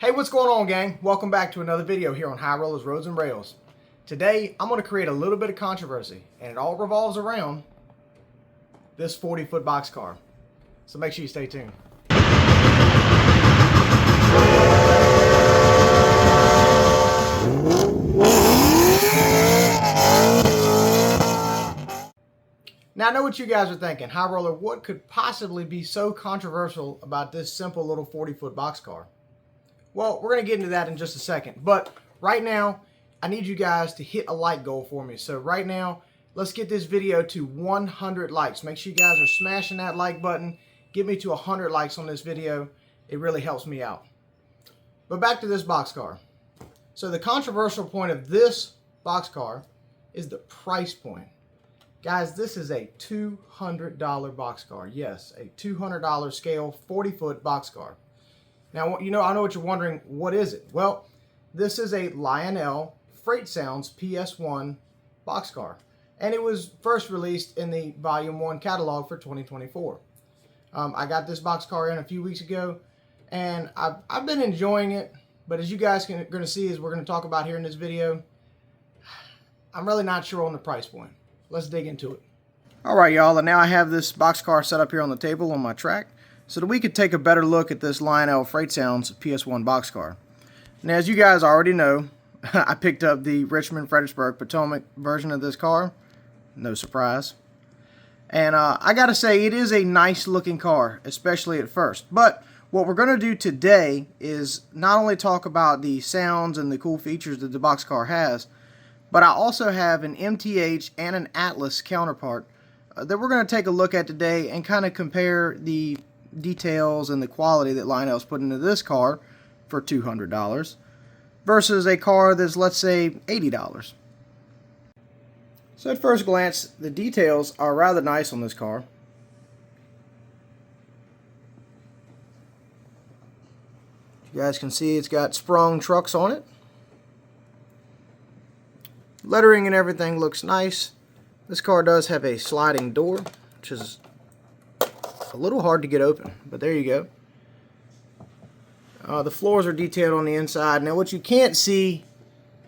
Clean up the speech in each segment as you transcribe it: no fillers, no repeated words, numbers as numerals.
Hey, what's going on, gang? Welcome back to another video here on High Rollers, Roads, and Rails. Today, I'm going to create a little bit of controversy, and it all revolves around this 40-foot box car. So make sure you stay tuned. Now, I know what you guys are thinking. High Roller, what could possibly be so controversial about this simple little 40-foot box car? Well, we're going to get into that in just a second. But right now, I need you guys to hit a like goal for me. So right now, let's get this video to 100 likes. Make sure you guys are smashing that like button. Get me to 100 likes on this video. It really helps me out. But back to this box car. So the controversial point of this box car is the price point. Guys, this is a $200 box car. Yes, a $200 scale 40-foot box car. Now, I know what you're wondering, what is it? Well, this is a Lionel Freight Sounds PS1 boxcar, and it was first released in the Volume 1 catalog for 2024. I got this boxcar in a few weeks ago, and I've been enjoying it, but as you guys are going to see, as we're going to talk about here in this video, I'm really not sure on the price point. Let's dig into it. All right, y'all, and now I have this boxcar set up here on the table on my track, so that we could take a better look at this Lionel Freight Sounds PS1 boxcar. Now, as you guys already know, I picked up the Richmond, Fredericksburg, Potomac version of this car. No surprise. And I gotta say, it is a nice looking car, especially at first. But what we're gonna do today is not only talk about the sounds and the cool features that the boxcar has, but I also have an MTH and an Atlas counterpart that we're gonna take a look at today and kind of compare the details and the quality that Lionel's put into this car for $200 versus a car that's, let's say, $80. So at first glance, the details are rather nice on this car. You guys can see it's got sprung trucks on it. Lettering and everything looks nice. This car does have a sliding door, which is a little hard to get open, but there you go. The floors are detailed on the inside. Now what you can't see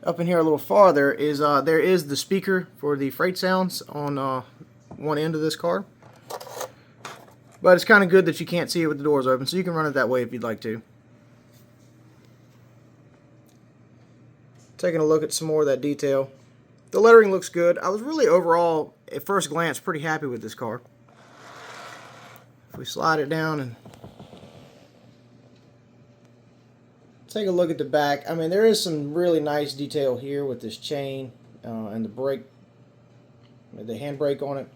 up in here a little farther is there is the speaker for the Freight Sounds on one end of this car. But it's kind of good that you can't see it with the doors open, so you can run it that way if you'd like to. Taking a look at some more of that detail. The lettering looks good. I was really overall, at first glance, pretty happy with this car. If we slide it down and take a look at the back, I mean, there is some really nice detail here with this chain and the brake, the handbrake on it.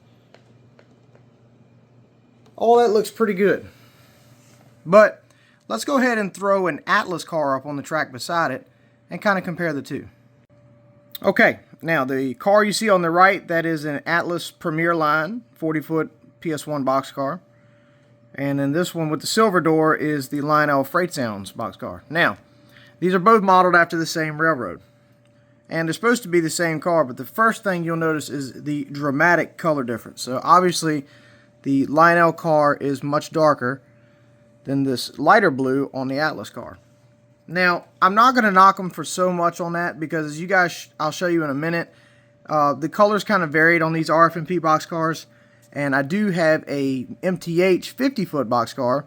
All that looks pretty good. But let's go ahead and throw an Atlas car up on the track beside it and kind of compare the two. Okay, now the car you see on the right, that is an Atlas Premier Line 40-foot PS1 boxcar. And then this one with the silver door is the Lionel Freight Sounds boxcar. Now, these are both modeled after the same railroad. And they're supposed to be the same car, but the first thing you'll notice is the dramatic color difference. So obviously, the Lionel car is much darker than this lighter blue on the Atlas car. Now, I'm not going to knock them for so much on that because as you guys, I'll show you in a minute, the colors kind of varied on these RF&P boxcars. And I do have a MTH 50-foot boxcar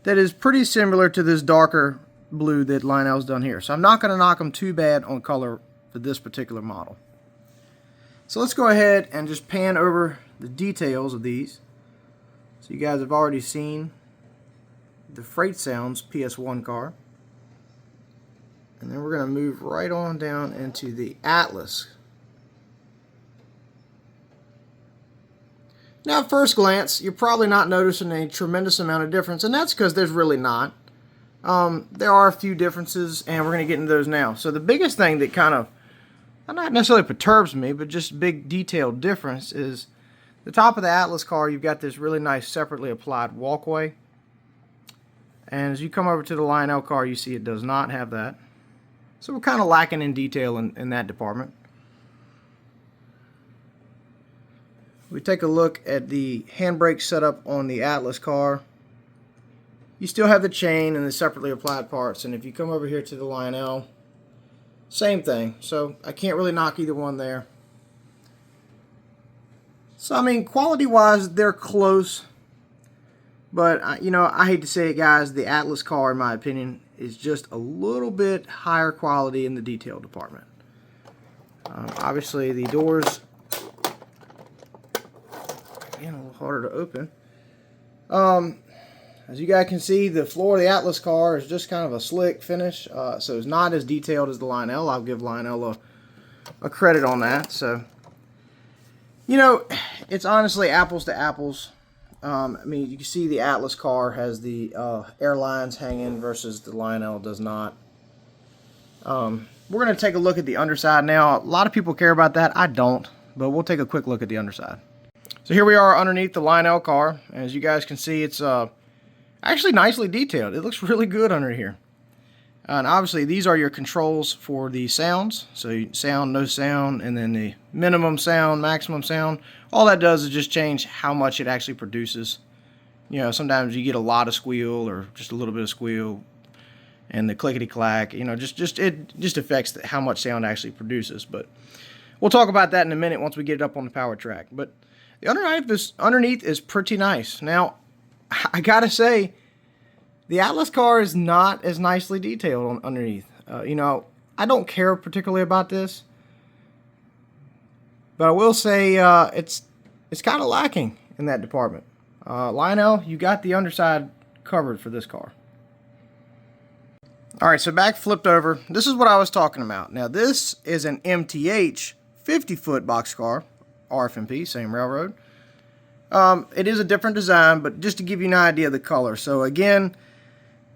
that is pretty similar to this darker blue that Lionel's done here. So I'm not going to knock them too bad on color for this particular model. So let's go ahead and just pan over the details of these. So you guys have already seen the Freight Sounds PS1 car. And then we're going to move right on down into the Atlas. Now, at first glance, you're probably not noticing a tremendous amount of difference, and that's because there's really not. There are a few differences, and we're going to get into those now. So the biggest thing that kind of, not necessarily perturbs me, but just big detailed difference is the top of the Atlas car, you've got this really nice separately applied walkway. And as you come over to the Lionel car, you see it does not have that. So we're kind of lacking in detail in that department. We take a look at the handbrake setup on the Atlas car. you still have the chain and the separately applied parts. And if you come over here to the Lionel, same thing. So I can't really knock either one there. So I mean, quality-wise, they're close. But, you know, I hate to say it, guys, the Atlas car, in my opinion, is just a little bit higher quality in the detail department. Obviously, the doors, again, a little harder to open. As you guys can see, the floor of the Atlas car is just kind of a slick finish. So it's not as detailed as the Lionel. I'll give Lionel a credit on that. So, you know, it's honestly apples to apples. I mean, you can see the Atlas car has the airlines hanging versus the Lionel does not. We're going to take a look at the underside now. A lot of people care about that. I don't, but we'll take a quick look at the underside. So here we are underneath the Lionel car. As you guys can see, it's actually nicely detailed. It looks really good under here. And obviously, these are your controls for the sounds. So sound, no sound, and then the minimum sound, maximum sound. All that does is just change how much it actually produces. You know, sometimes you get a lot of squeal or just a little bit of squeal. And the clickety-clack, you know, it just affects how much sound actually produces. But we'll talk about that in a minute once we get it up on the power track. But the underneath is pretty nice. Now, I gotta say, the Atlas car is not as nicely detailed underneath. You know, I don't care particularly about this, but I will say it's kind of lacking in that department. Lionel, you got the underside covered for this car. All right, so back flipped over. This is what I was talking about. Now, this is an MTH 50-foot boxcar, RF&P, same railroad. It is a different design, but just to give you an idea of the color. So again,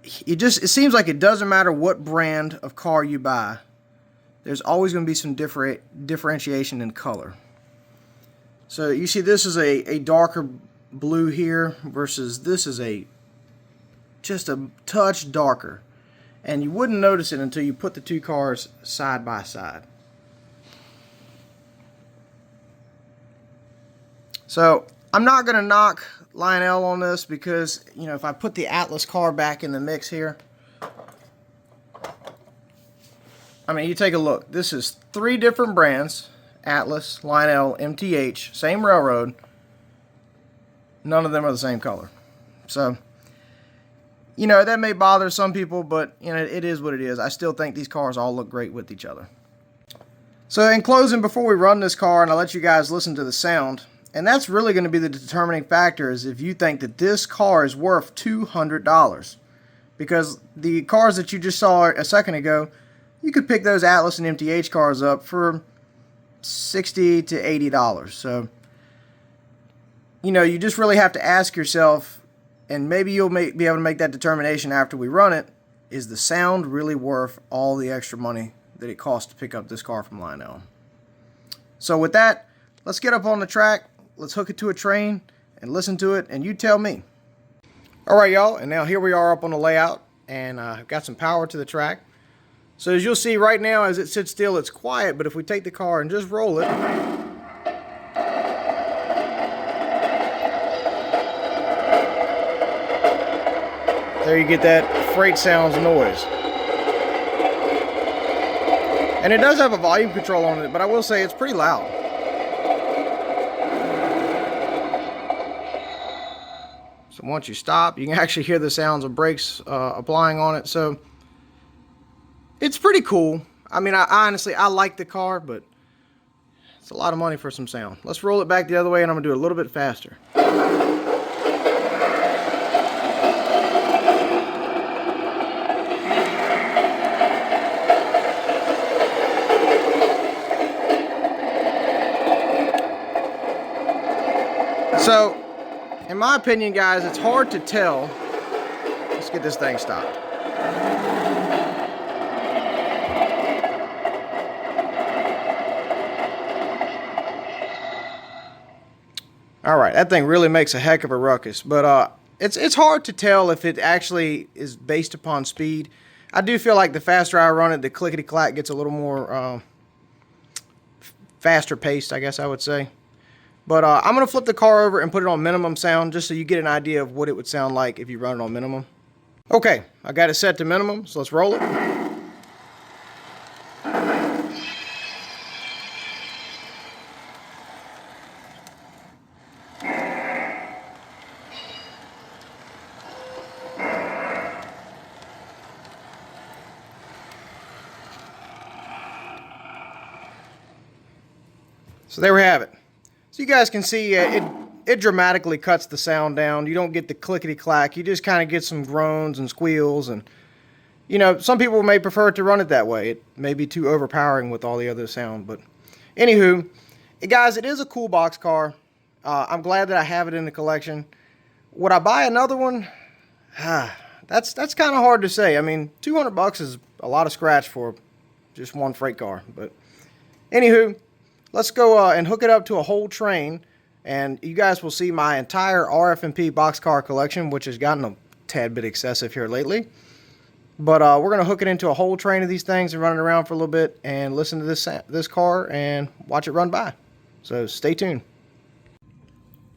it seems like it doesn't matter what brand of car you buy. There's always going to be some differentiation in color. So you see this is a darker blue here versus this is just a touch darker. And you wouldn't notice it until you put the two cars side by side. So I'm not going to knock Lionel on this because, you know, if I put the Atlas car back in the mix here, I mean, you take a look. This is 3 different brands: Atlas, Lionel, MTH, same railroad. None of them are the same color. So, you know, that may bother some people, but, you know, it is what it is. I still think these cars all look great with each other. So in closing, before we run this car, and I'll let you guys listen to the sound, and that's really going to be the determining factor, is if you think that this car is worth $200. Because the cars that you just saw a second ago, you could pick those Atlas and MTH cars up for $60 to $80. So, you know, you just really have to ask yourself, and maybe you'll be able to make that determination after we run it, is the sound really worth all the extra money that it costs to pick up this car from Lionel? So with that, let's get up on the track, let's hook it to a train, and listen to it, and you tell me. Alright, y'all, and now here we are up on the layout, and I've got some power to the track. So as you'll see right now, as it sits still, it's quiet, but if we take the car and just roll it, there you get that freight sounds noise. And it does have a volume control on it, but I will say it's pretty loud. So once you stop, you can actually hear the sounds of brakes applying on it. So it's pretty cool. I mean, I honestly like the car, but it's a lot of money for some sound. Let's roll it back the other way, and I'm going to do it a little bit faster. So, in my opinion, guys, it's hard to tell. Let's get this thing stopped. Alright, that thing really makes a heck of a ruckus, but it's hard to tell if it actually is based upon speed. I do feel like the faster I run it, the clickety-clack gets a little more faster paced, I guess I would say. But I'm going to flip the car over and put it on minimum sound just so you get an idea of what it would sound like if you run it on minimum. Okay, I got it set to minimum, so let's roll it. So there we have it. So you guys can see it dramatically cuts the sound down. You don't get the clickety clack. You just kind of get some groans and squeals, and you know, some people may prefer to run it that way. It may be too overpowering with all the other sound, but anywho, guys, it is a cool box car. I'm glad that I have it in the collection. Would I buy another one? That's kind of hard to say. I mean, $200 is a lot of scratch for just one freight car. But anywho, let's go and hook it up to a whole train, and you guys will see my entire RF&P boxcar collection, which has gotten a tad bit excessive here lately. But we're going to hook it into a whole train of these things and run it around for a little bit and listen to this car and watch it run by. So stay tuned.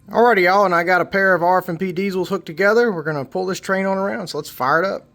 Alrighty, y'all, and I got a pair of RF&P diesels hooked together. We're going to pull this train on around, so let's fire it up.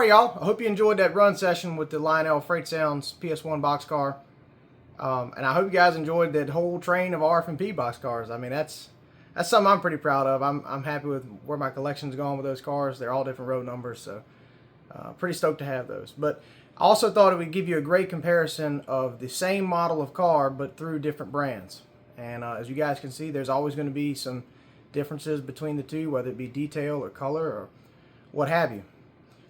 right, y'all. I hope you enjoyed that run session with the Lionel Freight Sounds PS1 boxcar. And I hope you guys enjoyed that whole train of RF&P boxcars. I mean, that's something I'm pretty proud of. I'm happy with where my collection's gone with those cars. They're all different road numbers, so pretty stoked to have those. But I also thought it would give you a great comparison of the same model of car, but through different brands. And as you guys can see, there's always going to be some differences between the two, whether it be detail or color or what have you.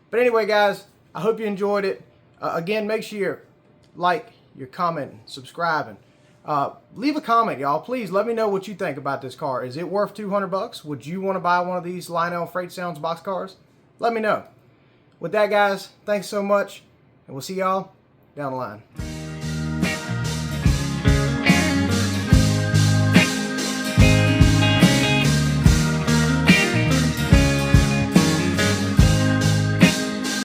But anyway, guys, I hope you enjoyed it. Again, make sure you like, you're commenting, subscribing. Leave a comment, y'all. Please let me know what you think about this car. Is it worth $200? Would you want to buy one of these Lionel Freight Sounds boxcars? Let me know. With that, guys, thanks so much, and we'll see y'all down the line.